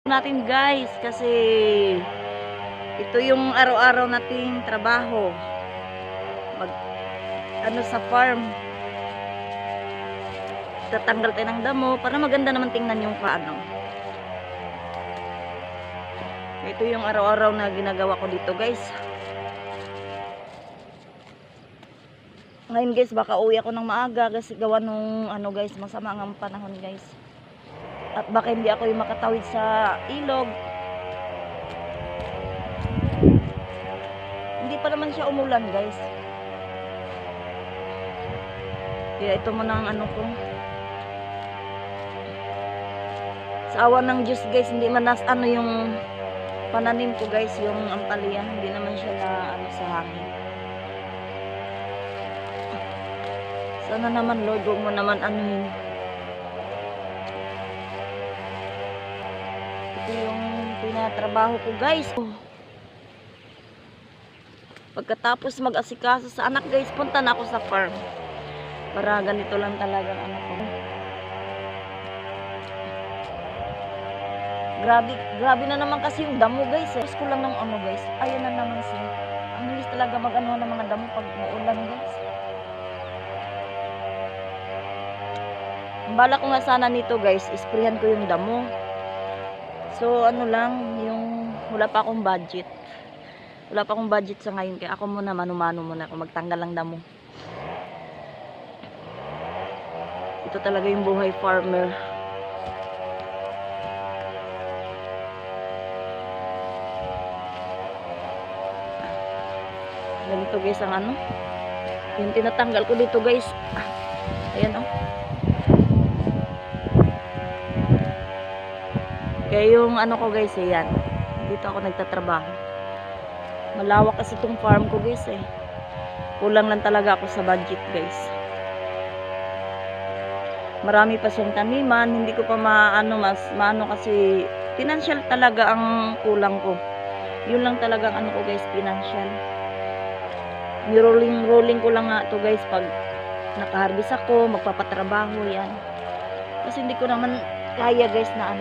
natin guys kasi ito yung araw-araw nating trabaho, mag sa farm, tatanggal tayo ng damo para maganda naman tingnan yung paano. Ito yung araw-araw na ginagawa ko dito guys. Ngayon guys, baka uwi ako ng maaga kasi gawa nung guys, masama ang panahon guys. At baka hindi ako yung makatawid sa ilog. Hindi pa naman siya umulan guys. Kaya ito muna ang ko. Sa awa ng Diyos guys, hindi man yung pananim ko guys, yung ampalaya, hindi naman siya na sa hangin. Sana naman Lord, huwag mo naman anuhin. Ito yung tinatrabaho ko guys. Pagkatapos mag-asikaso sa anak guys, punta na ako sa farm. Para ganito lang talaga ko. Grabe na naman kasi yung damo guys. Tapos ko lang ng guys. Ayan na naman siya. Ang bilis talaga mag-ano ng mga damo pag maulan guys. Ang bala ko nga sana nito guys, isprehan ko yung damo. So lang, yung wala pa akong budget. Wala pa akong budget sa ngayon, kaya ako muna mano-mano muna ako magtanggal ng damo. Ito talaga yung buhay farmer. Ganito guys ang yung tinatanggal ko dito guys. Ayan Kaya yung ko guys, yan. Dito ako nagtatrabaho. Malawak kasi itong farm ko guys Kulang lang talaga ako sa budget guys. Marami pa siyang taniman, hindi ko pa maano kasi financial talaga ang kulang ko. Yun lang talaga ang ko guys, financial. Rolling ko lang nga to guys pag nakaharvest ako, magpapatrabaho yan. Kasi hindi ko naman kaya guys na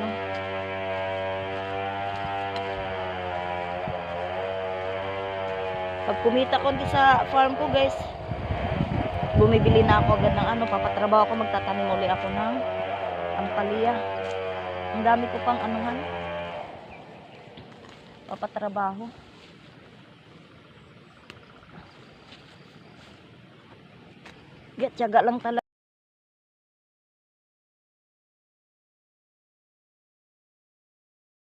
pag kumita konti sa farm ko guys, bumibili na ako agad ng papatrabaho ako, magtatanim uli ako ng ampalaya. Ang dami ko pang papatrabaho. Tiyaga lang talaga.